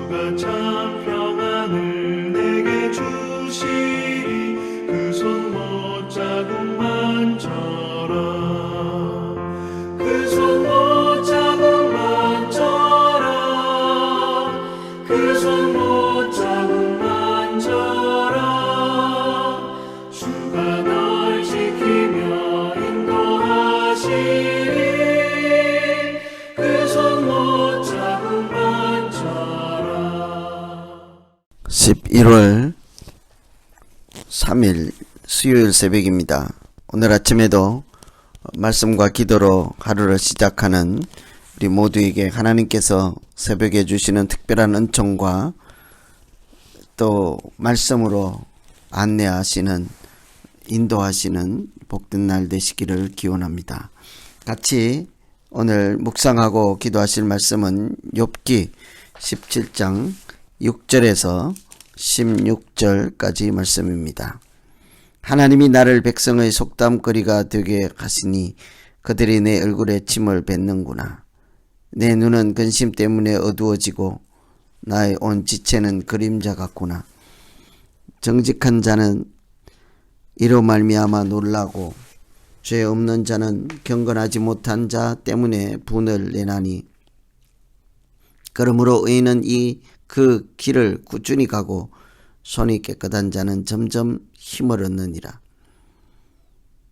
주가 참 평안을 내게 주시리. 그 손 못자국만져라. 그 손 못자국만져라. 그 손 못자국만져라. 주가 널 지키며 인도하시리. 그 손 못자국만져라. 11월 3일 수요일 새벽입니다. 오늘 아침에도 말씀과 기도로 하루를 시작하는 우리 모두에게 하나님께서 새벽에 주시는 특별한 은총과 또 말씀으로 안내하시는 인도하시는 복된 날 되시기를 기원합니다. 같이 오늘 묵상하고 기도하실 말씀은 욥기 17장 6절에서 16절까지 말씀입니다. 하나님이 나를 백성의 속담거리가 되게 하시니 그들이 내 얼굴에 침을 뱉는구나. 내 눈은 근심 때문에 어두워지고 나의 온 지체는 그림자 같구나. 정직한 자는 이로 말미암아 놀라고 죄 없는 자는 경건하지 못한 자 때문에 분을 내나니 그러므로 의인은 그 길을 꾸준히 가고 손이 깨끗한 자는 점점 힘을 얻느니라.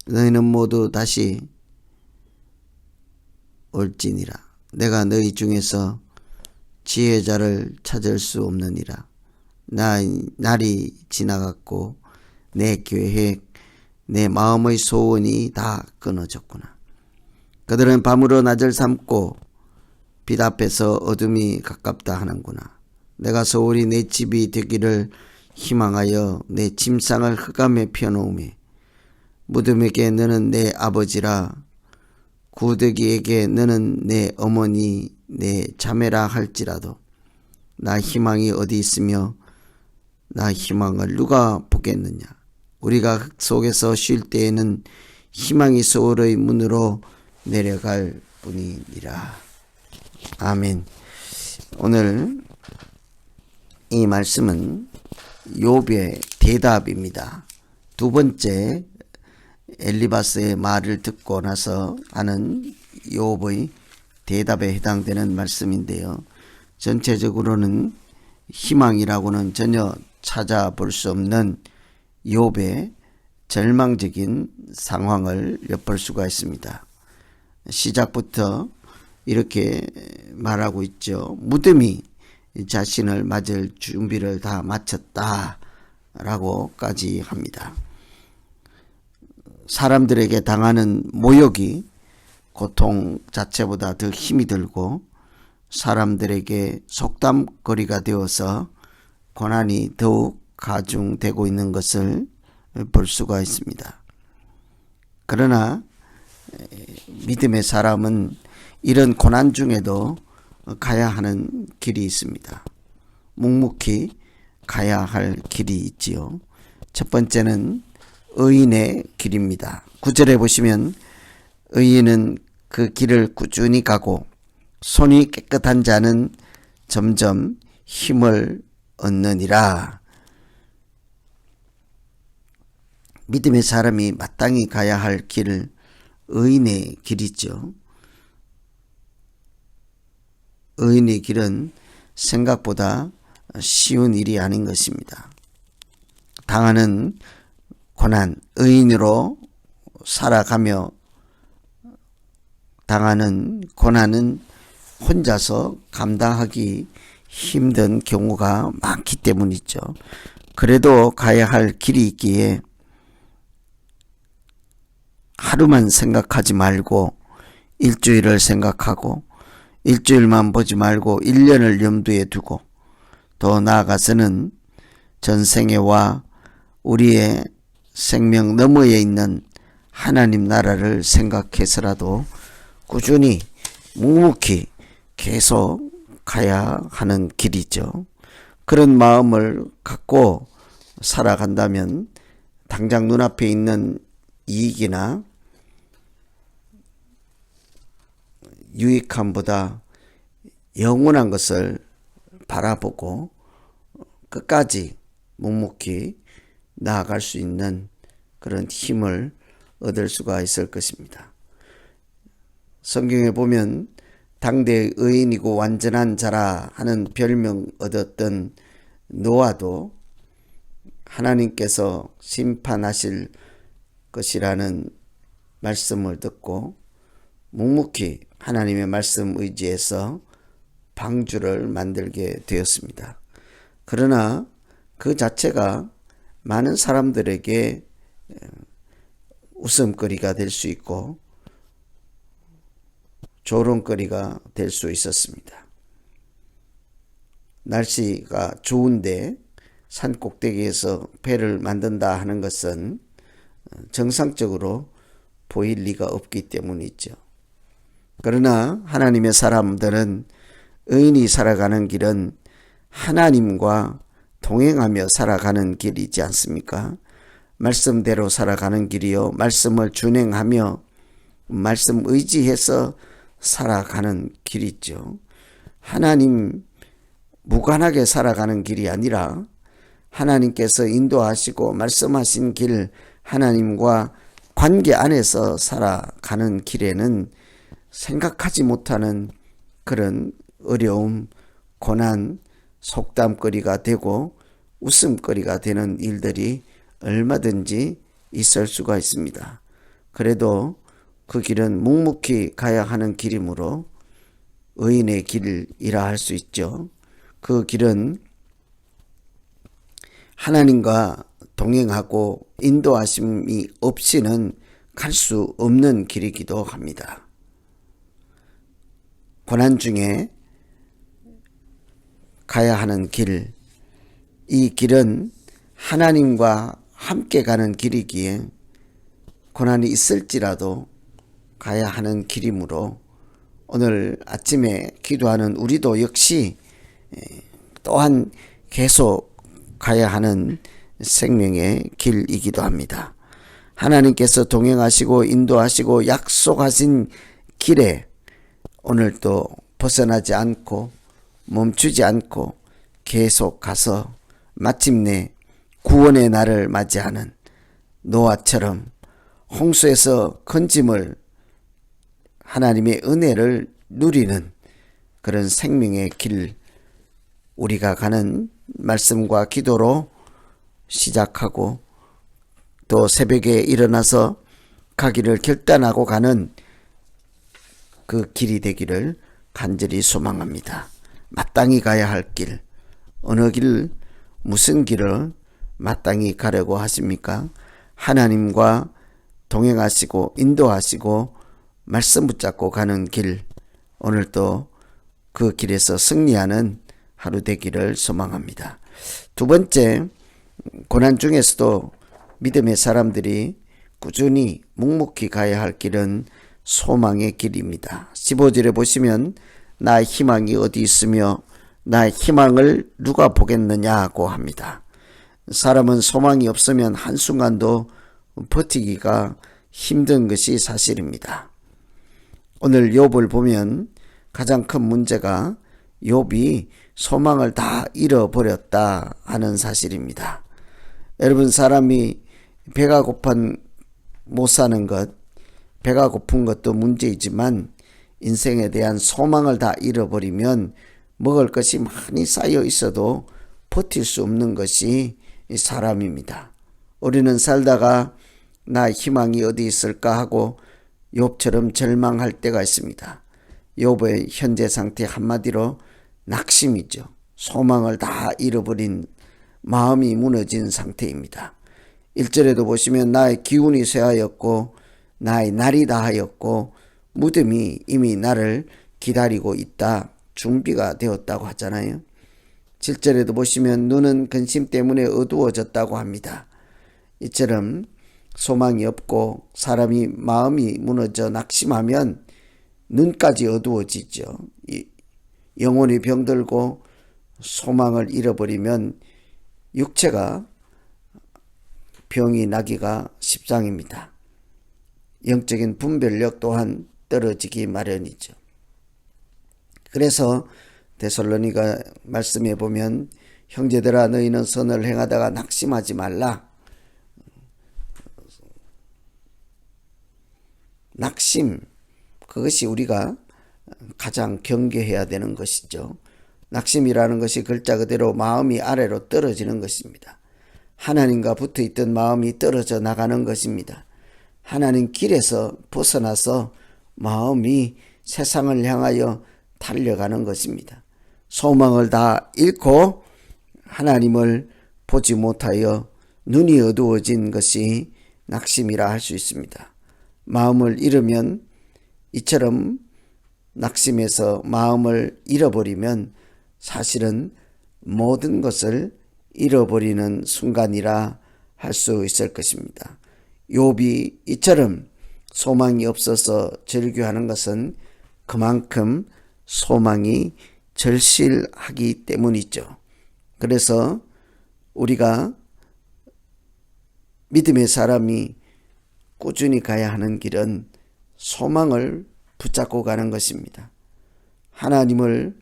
너희는 모두 다시 올지니라. 내가 너희 중에서 지혜자를 찾을 수 없느니라. 날이 지나갔고 내 계획, 내 마음의 소원이 다 끊어졌구나. 그들은 밤으로 낮을 삼고 빛 앞에서 어둠이 가깝다 하는구나. 내가 소홀히 내 집이 되기를 희망하여 내 침상을 흑암에 펴놓으매 무덤에게 너는 내 아버지라 구더기에게 너는 내 어머니 내 자매라 할지라도 나 희망이 어디 있으며 나 희망을 누가 보겠느냐. 우리가 흙 속에서 쉴 때에는 희망이 소울의 문으로 내려갈 뿐이니라. 아멘. 오늘 이 말씀은 욥의 대답입니다. 두 번째 엘리바스의 말을 듣고 나서 하는 욥의 대답에 해당되는 말씀인데요. 전체적으로는 희망이라고는 전혀 찾아볼 수 없는 욥의 절망적인 상황을 엿볼 수가 있습니다. 시작부터 이렇게 말하고 있죠. 무덤이 자신을 맞을 준비를 다 마쳤다 라고까지 합니다. 사람들에게 당하는 모욕이 고통 자체보다 더 힘이 들고 사람들에게 속담거리가 되어서 고난이 더욱 가중되고 있는 것을 볼 수가 있습니다. 그러나 믿음의 사람은 이런 고난 중에도 가야 하는 길이 있습니다. 묵묵히 가야 할 길이 있지요. 첫 번째는 의인의 길입니다. 9절에 보시면 의인은 그 길을 꾸준히 가고 손이 깨끗한 자는 점점 힘을 얻느니라. 믿음의 사람이 마땅히 가야 할 길, 의인의 길이죠. 의인의 길은 생각보다 쉬운 일이 아닌 것입니다. 당하는 고난, 의인으로 살아가며 당하는 고난은 혼자서 감당하기 힘든 경우가 많기 때문이죠. 그래도 가야 할 길이 있기에 하루만 생각하지 말고 일주일을 생각하고 일주일만 보지 말고 1년을 염두에 두고 더 나아가서는 전생애와 우리의 생명 너머에 있는 하나님 나라를 생각해서라도 꾸준히 묵묵히 계속 가야 하는 길이죠. 그런 마음을 갖고 살아간다면 당장 눈앞에 있는 이익이나 유익함보다 영원한 것을 바라보고 끝까지 묵묵히 나아갈 수 있는 그런 힘을 얻을 수가 있을 것입니다. 성경에 보면 당대의 의인이고 완전한 자라 하는 별명 얻었던 노아도 하나님께서 심판하실 것이라는 말씀을 듣고 묵묵히 하나님의 말씀 의지해서 방주를 만들게 되었습니다. 그러나 그 자체가 많은 사람들에게 웃음거리가 될 수 있고 조롱거리가 될 수 있었습니다. 날씨가 좋은데 산 꼭대기에서 배를 만든다 하는 것은 정상적으로 보일 리가 없기 때문이죠. 그러나 하나님의 사람들은 의인이 살아가는 길은 하나님과 동행하며 살아가는 길이지 않습니까? 말씀대로 살아가는 길이요, 말씀을 준행하며 말씀 의지해서 살아가는 길이죠. 하나님 무관하게 살아가는 길이 아니라 하나님께서 인도하시고 말씀하신 길, 하나님과 관계 안에서 살아가는 길에는 생각하지 못하는 그런 어려움, 고난, 속담거리가 되고 웃음거리가 되는 일들이 얼마든지 있을 수가 있습니다. 그래도 그 길은 묵묵히 가야 하는 길이므로 의인의 길이라 할 수 있죠. 그 길은 하나님과 동행하고 인도하심이 없이는 갈 수 없는 길이기도 합니다. 고난 중에 가야 하는 길, 이 길은 하나님과 함께 가는 길이기에 고난이 있을지라도 가야 하는 길이므로 오늘 아침에 기도하는 우리도 역시 또한 계속 가야 하는 생명의 길이기도 합니다. 하나님께서 동행하시고 인도하시고 약속하신 길에 오늘도 벗어나지 않고 멈추지 않고 계속 가서 마침내 구원의 날을 맞이하는 노아처럼 홍수에서 건짐을 하나님의 은혜를 누리는 그런 생명의 길, 우리가 가는 말씀과 기도로 시작하고 또 새벽에 일어나서 가기를 결단하고 가는 그 길이 되기를 간절히 소망합니다. 마땅히 가야 할 길, 어느 길, 무슨 길을 마땅히 가려고 하십니까? 하나님과 동행하시고 인도하시고 말씀 붙잡고 가는 길, 오늘도 그 길에서 승리하는 하루 되기를 소망합니다. 두 번째, 고난 중에서도 믿음의 사람들이 꾸준히 묵묵히 가야 할 길은 소망의 길입니다. 15절에 보시면 나의 희망이 어디 있으며 나의 희망을 누가 보겠느냐고 합니다. 사람은 소망이 없으면 한순간도 버티기가 힘든 것이 사실입니다. 오늘 욥을 보면 가장 큰 문제가 욥이 소망을 다 잃어버렸다 하는 사실입니다. 여러분, 사람이 배가 고픈 못 사는 것, 배가 고픈 것도 문제이지만 인생에 대한 소망을 다 잃어버리면 먹을 것이 많이 쌓여 있어도 버틸 수 없는 것이 사람입니다. 우리는 살다가 나의 희망이 어디 있을까 하고 욥처럼 절망할 때가 있습니다. 욥의 현재 상태 한마디로 낙심이죠. 소망을 다 잃어버린 마음이 무너진 상태입니다. 1절에도 보시면 나의 기운이 쇠하였고 나의 날이 다하였고 무덤이 이미 나를 기다리고 있다. 준비가 되었다고 하잖아요. 7절에도 보시면 눈은 근심 때문에 어두워졌다고 합니다. 이처럼 소망이 없고 사람이 마음이 무너져 낙심하면 눈까지 어두워지죠. 영혼이 병들고 소망을 잃어버리면 육체가 병이 나기가 십상입니다. 영적인 분별력 또한 떨어지기 마련이죠. 그래서 데살로니가 말씀해 보면 형제들아 너희는 선을 행하다가 낙심하지 말라. 낙심, 그것이 우리가 가장 경계해야 되는 것이죠. 낙심이라는 것이 글자 그대로 마음이 아래로 떨어지는 것입니다. 하나님과 붙어있던 마음이 떨어져 나가는 것입니다. 하나님 길에서 벗어나서 마음이 세상을 향하여 달려가는 것입니다. 소망을 다 잃고 하나님을 보지 못하여 눈이 어두워진 것이 낙심이라 할 수 있습니다. 마음을 잃으면, 이처럼 낙심해서 마음을 잃어버리면 사실은 모든 것을 잃어버리는 순간이라 할 수 있을 것입니다. 욥이 이처럼 소망이 없어서 절규하는 것은 그만큼 소망이 절실하기 때문이죠. 그래서 우리가 믿음의 사람이 꾸준히 가야 하는 길은 소망을 붙잡고 가는 것입니다. 하나님을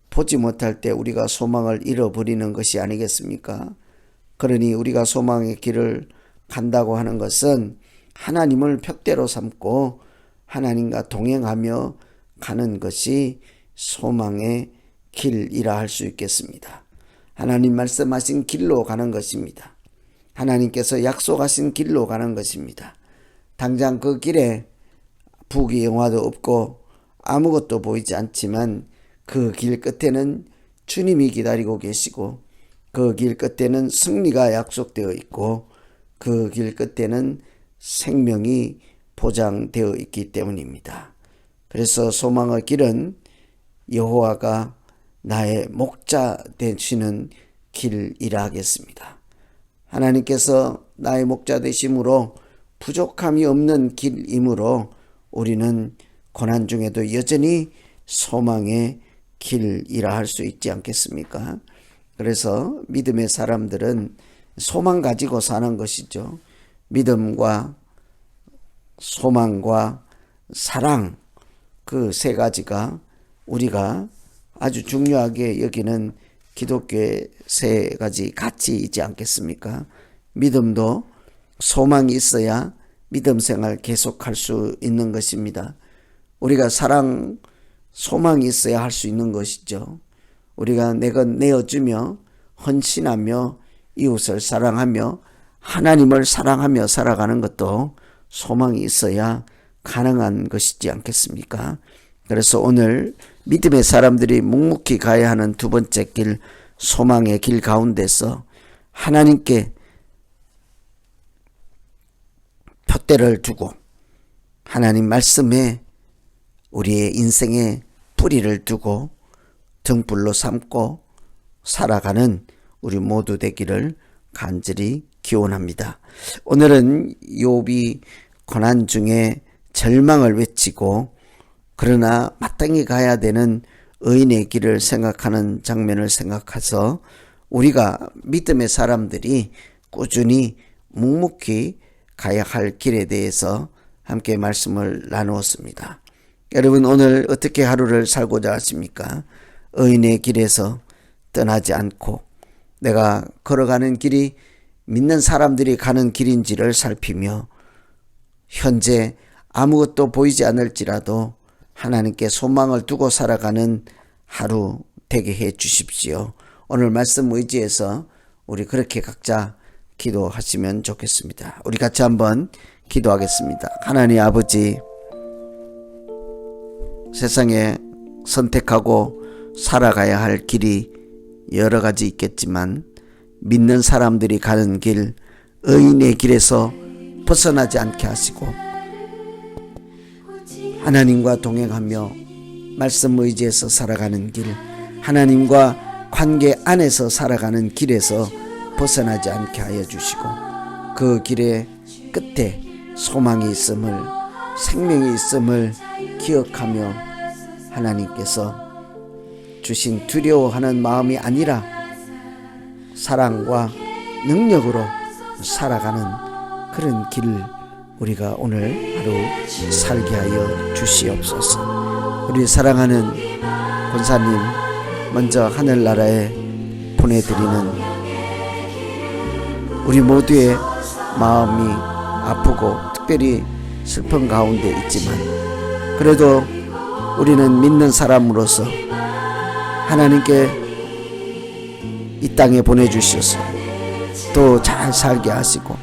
보지 못할 때 우리가 소망을 잃어버리는 것이 아니겠습니까? 그러니 우리가 소망의 길을 간다고 하는 것은 하나님을 푯대로 삼고 하나님과 동행하며 가는 것이 소망의 길이라 할 수 있겠습니다. 하나님 말씀하신 길로 가는 것입니다. 하나님께서 약속하신 길로 가는 것입니다. 당장 그 길에 부귀 영화도 없고 아무것도 보이지 않지만 그 길 끝에는 주님이 기다리고 계시고 그 길 끝에는 승리가 약속되어 있고 그 길 끝에는 생명이 보장되어 있기 때문입니다. 그래서 소망의 길은 여호와가 나의 목자 되시는 길이라 하겠습니다. 하나님께서 나의 목자 되심으로 부족함이 없는 길이므로 우리는 고난 중에도 여전히 소망의 길이라 할 수 있지 않겠습니까? 그래서 믿음의 사람들은 소망 가지고 사는 것이죠. 믿음과 소망과 사랑, 그 세 가지가 우리가 아주 중요하게 여기는 기독교의 세 가지 가치이지 않겠습니까? 믿음도 소망이 있어야 믿음 생활 계속할 수 있는 것입니다. 우리가 사랑, 소망이 있어야 할 수 있는 것이죠. 우리가 내 것 내어주며 헌신하며 이웃을 사랑하며 하나님을 사랑하며 살아가는 것도 소망이 있어야 가능한 것이지 않겠습니까? 그래서 오늘 믿음의 사람들이 묵묵히 가야 하는 두 번째 길, 소망의 길 가운데서 하나님께 푯대를 두고 하나님 말씀에 우리의 인생의 뿌리를 두고 등불로 삼고 살아가는 우리 모두 되기를 간절히 기원합니다. 오늘은 욥이 고난 중에 절망을 외치고 그러나 마땅히 가야 되는 의인의 길을 생각하는 장면을 생각해서 우리가 믿음의 사람들이 꾸준히 묵묵히 가야 할 길에 대해서 함께 말씀을 나누었습니다. 여러분 오늘 어떻게 하루를 살고자 하십니까? 의인의 길에서 떠나지 않고 내가 걸어가는 길이 믿는 사람들이 가는 길인지를 살피며 현재 아무것도 보이지 않을지라도 하나님께 소망을 두고 살아가는 하루 되게 해 주십시오. 오늘 말씀 의지해서 우리 그렇게 각자 기도하시면 좋겠습니다. 우리 같이 한번 기도하겠습니다. 하나님 아버지, 세상에 선택하고 살아가야 할 길이 여러 가지 있겠지만 믿는 사람들이 가는 길, 의인의 길에서 벗어나지 않게 하시고 하나님과 동행하며 말씀 의지해서 살아가는 길, 하나님과 관계 안에서 살아가는 길에서 벗어나지 않게 하여 주시고 그 길의 끝에 소망이 있음을, 생명이 있음을 기억하며 하나님께서 주신 두려워하는 마음이 아니라 사랑과 능력으로 살아가는 그런 길을 우리가 오늘 하루 살게 하여 주시옵소서. 우리 사랑하는 권사님, 먼저 하늘나라에 보내드리는 우리 모두의 마음이 아프고 특별히 슬픈 가운데 있지만, 그래도 우리는 믿는 사람으로서 하나님께 이 땅에 보내주셔서 또 잘 살게 하시고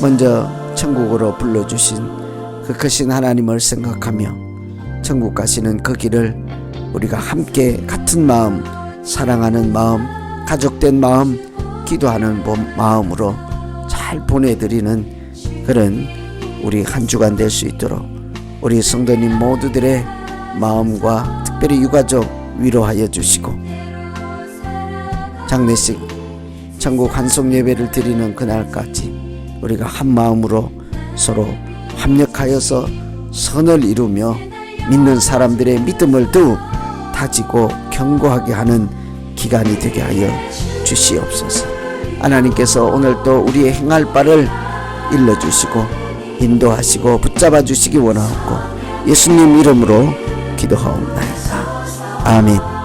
먼저 천국으로 불러주신 그 크신 하나님을 생각하며 천국 가시는 그 길을 우리가 함께 같은 마음, 사랑하는 마음, 가족된 마음, 기도하는 마음으로 잘 보내드리는 그런 우리 한 주간 될 수 있도록 우리 성도님 모두들의 마음과 특별히 유가족 위로하여 주시고, 장례식 천국 환송 예배를 드리는 그날까지 우리가 한 마음으로 서로 합력하여서 선을 이루며 믿는 사람들의 믿음을 더욱 다지고 견고하게 하는 기간이 되게 하여 주시옵소서. 하나님께서 오늘도 우리의 행할 바를 일러주시고 인도하시고 붙잡아 주시기 원하옵고 예수님 이름으로 기도하옵나이다. 아멘.